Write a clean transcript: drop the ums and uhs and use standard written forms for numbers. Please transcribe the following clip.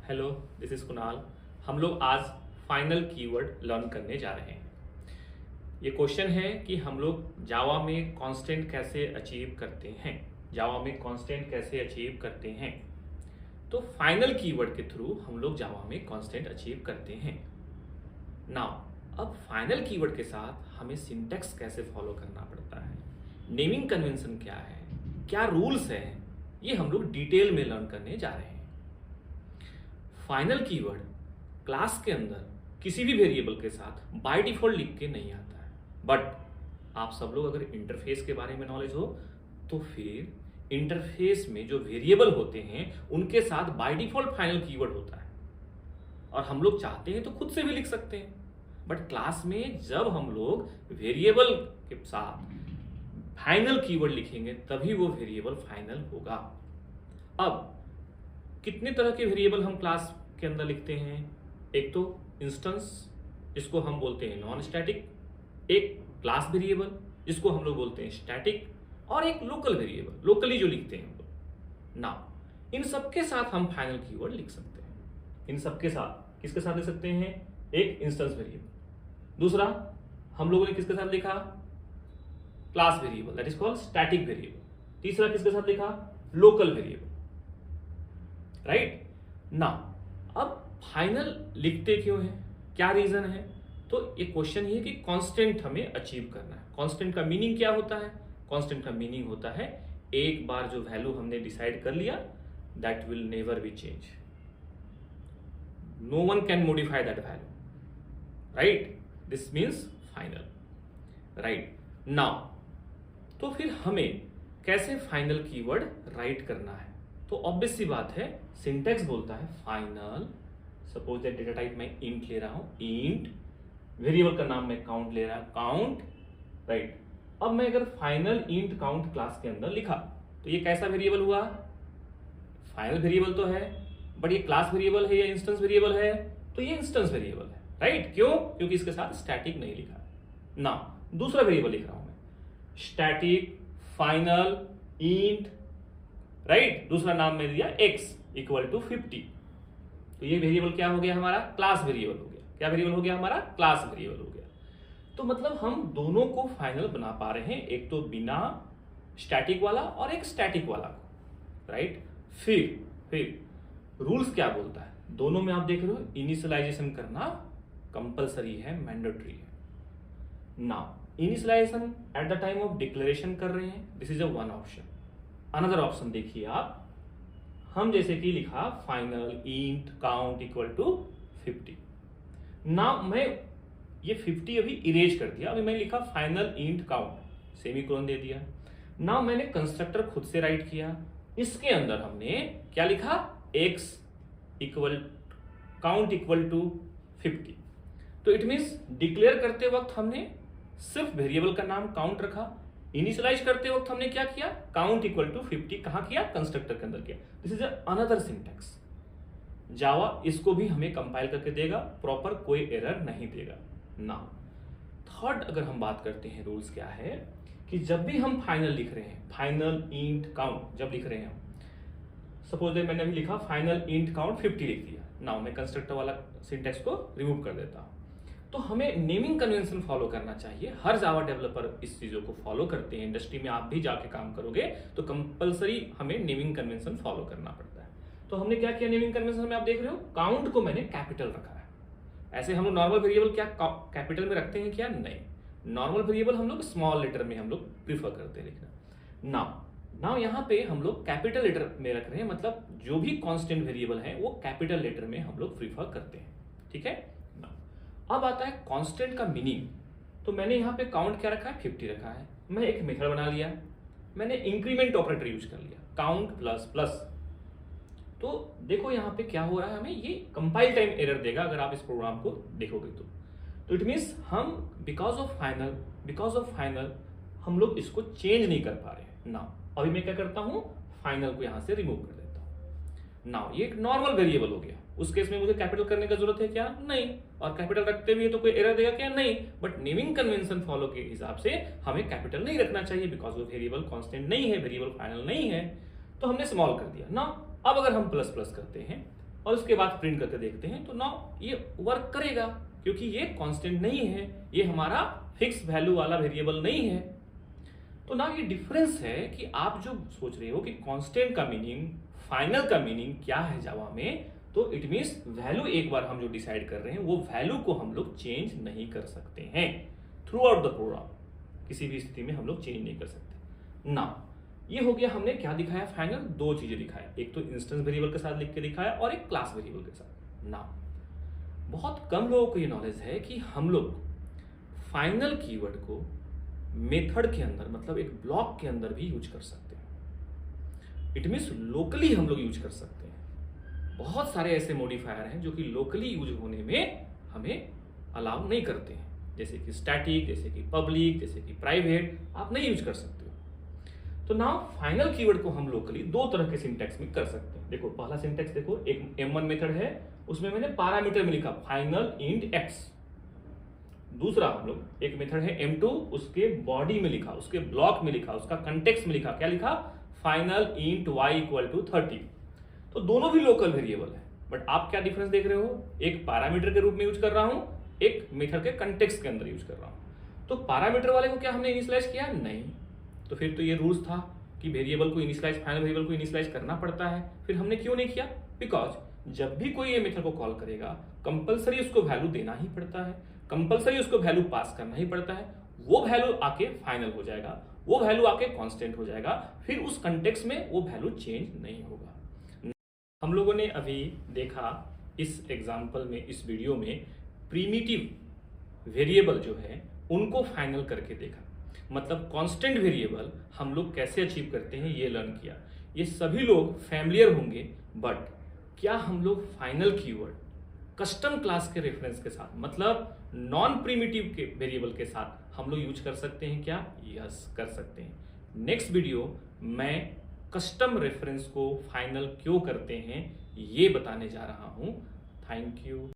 Hello, this is Kunal. हम लोग आज फाइनल कीवर्ड लर्न करने जा रहे हैं। ये क्वेश्चन है कि हम लोग जावा में कांस्टेंट कैसे अचीव करते हैं। जावा में कांस्टेंट कैसे अचीव करते हैं, तो फाइनल कीवर्ड के थ्रू हम लोग जावा में कांस्टेंट अचीव करते हैं। नाउ अब फाइनल कीवर्ड के साथ हमें सिंटैक्स कैसे फॉलो करना पड़ता है, नेमिंग कन्वेंशन क्या है, क्या रूल्स हैं, ये हम लोग डिटेल में लर्न करने जा रहे हैं। फाइनल कीवर्ड क्लास के अंदर किसी भी वेरिएबल के साथ बाय डिफॉल्ट लिख के नहीं आता है, बट आप सब लोग अगर इंटरफेस के बारे में नॉलेज हो तो फिर इंटरफेस में जो वेरिएबल होते हैं उनके साथ बाय डिफॉल्ट फाइनल कीवर्ड होता है, और हम लोग चाहते हैं तो खुद से भी लिख सकते हैं। बट क्लास में जब हम लोग वेरिएबल के साथ फाइनल कीवर्ड लिखेंगे तभी वो वेरिएबल फाइनल होगा। अब कितने तरह के वेरिएबल हम क्लास के अंदर लिखते हैं। एक तो इंस्टेंस, जिसको हम बोलते हैं नॉन स्टैटिक, एक क्लास वेरिएबल जिसको हम लोग बोलते हैं स्टैटिक, और एक लोकल वेरिएबल, लोकली जो लिखते हैं हम लोग। नाउ इन सबके साथ हम फाइनल कीवर्ड लिख सकते हैं। इन सबके साथ किसके साथ लिख सकते हैं, एक इंस्टेंस वेरिएबल, दूसरा हम लोगों ने किसके साथ लिखा, class variable that is called static variable, तीसरा किसके साथ लिखा, लोकल वेरिएबल, राइट। नाउ अब फाइनल लिखते क्यों है, क्या रीजन है, तो ये क्वेश्चन ये कि कांस्टेंट हमें अचीव करना है। कांस्टेंट का मीनिंग क्या होता है, कांस्टेंट का मीनिंग होता है एक बार जो वैल्यू हमने डिसाइड कर लिया that will never be change, no one can modify that value, right, this means final, right. Now तो फिर हमें कैसे फाइनल कीवर्ड राइट करना है, तो ऑब्वियस सी बात है, सिंटैक्स बोलता है final. Suppose that data type मैं इंट ले रहा हूं, इंट, वेरिएबल का नाम मैं काउंट ले रहा हूं, काउंट, राइट। अब मैं अगर फाइनल इंट काउंट क्लास के अंदर लिखा तो ये कैसा वेरिएबल हुआ, फाइनल वेरिएबल तो है, बट ये क्लास वेरिएबल है या इंस्टेंस वेरिएबल है, तो ये इंस्टेंस वेरिएबल है, राइट। क्यों, क्योंकि इसके साथ स्टैटिक नहीं लिखा है। ना दूसरा वेरिएबल लिख रहा हूं मैं, स्टैटिक फाइनल इंट, राइट, दूसरा नाम में दिया x इक्वल टू 50, तो ये वेरिएबल क्या हो गया हमारा, क्लास वेरिएबल हो गया। क्या वेरिएबल हो गया हमारा, क्लास वेरिएबल हो गया। तो मतलब हम दोनों को फाइनल बना पा रहे हैं, एक तो बिना स्टैटिक वाला और एक स्टैटिक वाला को, राइट। फिर रूल्स क्या बोलता है, दोनों में आप देख रहे हो इनिशियलाइजेशन करना कंपलसरी है, मैंडेटरी है। Now initialization at the time of declaration कर रहे हैं, this is a one option. Another option देखिए आप, हम जैसे कि लिखा final int count equal to 50। Now मैं ये 50 अभी इरेज कर दिया, अभी मैं लिखा फाइनल इंट काउंट, सेमीकोलन दे दिया। नाउ मैंने कंस्ट्रक्टर खुद से राइट किया, इसके अंदर हमने क्या लिखा, x equal count equal to 50। तो इट मीन्स डिक्लेयर करते वक्त हमने सिर्फ वेरिएबल का नाम काउंट रखा, इनिशियलाइज करते वक्त हमने क्या किया, काउंट इक्वल टू 50 कहां किया, कंस्ट्रक्टर के अंदर किया। This is another syntax. Java इसको भी हमें कंपाइल करके देगा, प्रॉपर कोई एरर नहीं देगा। नाउ थर्ड अगर हम बात करते हैं, रूल्स क्या है कि जब भी हम फाइनल लिख रहे हैं, फाइनल इंट काउंट जब लिख रहे हैं हम, सपोज दैट मैंने अभी लिखा फाइनल इंट काउंट 50 लिख दिया। नाउ मैं कंस्ट्रक्टर वाला सिंटैक्स को रिमूव कर देता हूं। तो हमें नेमिंग कन्वेंशन फॉलो करना चाहिए, हर जावा डेवलपर इस चीजों को फॉलो करते हैं। इंडस्ट्री में आप भी जाके काम करोगे तो कंपलसरी हमें नेमिंग कन्वेंशन फॉलो करना पड़ता है। तो हमने क्या किया, नेमिंग कन्वेंशन में आप देख रहे हो काउंट को मैंने कैपिटल रखा है। ऐसे हम लोग नॉर्मल वेरिएबल क्या कैपिटल में रखते हैं क्या, नहीं, नॉर्मल वेरिएबल हम लोग स्मॉल लेटर में हम लोग प्रीफर करते हैं लिखना। नाउ यहाँ पे हम लोग कैपिटल लेटर में रख रहे हैं, मतलब जो भी कांस्टेंट वेरिएबल है वो कैपिटल लेटर में हम लोग प्रीफर करते हैं, ठीक है। अब आता है कांस्टेंट का मीनिंग। तो मैंने यहाँ पे काउंट क्या रखा है, 50 रखा है। मैं एक मेथड बना लिया, मैंने इंक्रीमेंट ऑपरेटर यूज कर लिया, काउंट प्लस प्लस। तो देखो यहाँ पे क्या हो रहा है, हमें ये कंपाइल टाइम एरर देगा अगर आप इस प्रोग्राम को देखोगे तो इट मीन्स हम बिकॉज ऑफ फाइनल हम लोग इसको चेंज नहीं कर पा रहे हैं। नाउ अभी मैं क्या करता हूँ, फाइनल को यहाँ से रिमूव कर देता हूँ। नाउ ये एक नॉर्मल वेरिएबल हो गया, उस केस में मुझे कैपिटल करने का जरूरत है क्या, नहीं, और कैपिटल रखते हुए तो कोई एरर देगा क्या, नहीं। बट नेमिंग कन्वेंशन फॉलो के हिसाब से हमें कैपिटल नहीं रखना चाहिए, बिकॉज वो वेरिएबल कांस्टेंट नहीं है, वेरिएबल फाइनल नहीं है, तो हमने स्मॉल कर दिया ना। अब अगर हम प्लस प्लस करते हैं और उसके बाद प्रिंट करके देखते हैं तो नाउ ये वर्क करेगा, क्योंकि ये कांस्टेंट नहीं है, ये हमारा फिक्स वैल्यू वाला वेरिएबल नहीं है। तो ना ये डिफरेंस है कि आप जो सोच रहे हो कि कांस्टेंट का मीनिंग, फाइनल का मीनिंग क्या है जावा में, तो इट मीन्स वैल्यू एक बार हम जो डिसाइड कर रहे हैं वो वैल्यू को हम लोग चेंज नहीं कर सकते हैं थ्रू आउट द प्रोग्राम। किसी भी स्थिति में हम लोग चेंज नहीं कर सकते ना। ये हो गया, हमने क्या दिखाया फाइनल, दो चीजें दिखाया, एक तो इंस्टेंस वेरिएबल के साथ लिख के दिखाया और एक क्लास वेरिएबल के साथ ना। बहुत कम लोगों को ये नॉलेज है कि हम लोग फाइनल कीवर्ड को मेथड के अंदर, मतलब एक ब्लॉक के अंदर भी यूज कर सकते हैं। इट मीन्स लोकली हम लोग यूज कर सकते हैं। बहुत सारे ऐसे मॉडिफायर हैं जो कि लोकली यूज होने में हमें अलाउ नहीं करते हैं, जैसे कि स्टैटिक, जैसे कि पब्लिक, जैसे कि प्राइवेट, आप नहीं यूज कर सकते हो। तो नाउ फाइनल कीवर्ड को हम लोकली दो तरह के सिंटैक्स में कर सकते हैं। देखो पहला सिंटैक्स देखो, एक M1 मेथड है, उसमें मैंने पैरामीटर में लिखा फाइनल इंट x। दूसरा हम लोग एक मेथड है M2, उसके बॉडी में लिखा, उसके ब्लॉक में लिखा, उसका कंटेक्स्ट में लिखा, क्या लिखा, final int y equal to 30। तो दोनों भी लोकल वेरिएबल है, बट आप क्या डिफरेंस देख रहे हो, एक पैरामीटर के रूप में यूज कर रहा हूं, एक मेथड के कंटेक्स्ट के अंदर यूज कर रहा हूं। तो पैरामीटर वाले को क्या हमने इनिशियलाइज किया, नहीं, तो फिर तो ये रूल्स था कि वेरिएबल को इनिशियलाइज, फाइनल वेरिएबल को इनिशियलाइज करना पड़ता है। फिर हमने क्यों नहीं किया, बिकॉज जब भी कोई ये मेथड को कॉल करेगा कंपलसरी उसको वैल्यू देना ही पड़ता है, कंपलसरी उसको वैल्यू पास करना ही पड़ता है। वो वैल्यू आके फाइनल हो जाएगा, वो वैल्यू आके कांस्टेंट हो जाएगा, फिर उस कंटेक्स्ट में वो वैल्यू चेंज नहीं होगा। हम लोगों ने अभी देखा इस एग्जांपल में, इस वीडियो में, प्रीमिटिव वेरिएबल जो है उनको फाइनल करके देखा, मतलब कांस्टेंट वेरिएबल हम लोग कैसे अचीव करते हैं ये लर्न किया। ये सभी लोग फैमिलियर होंगे, बट क्या हम लोग फाइनल कीवर्ड कस्टम क्लास के रेफरेंस के साथ, मतलब नॉन प्रीमिटिव के वेरिएबल के साथ हम लोग यूज कर सकते हैं क्या, यस कर सकते हैं। नेक्स्ट वीडियो मैं कस्टम रेफरेंस को फाइनल क्यों करते हैं ये बताने जा रहा हूं। Thank you.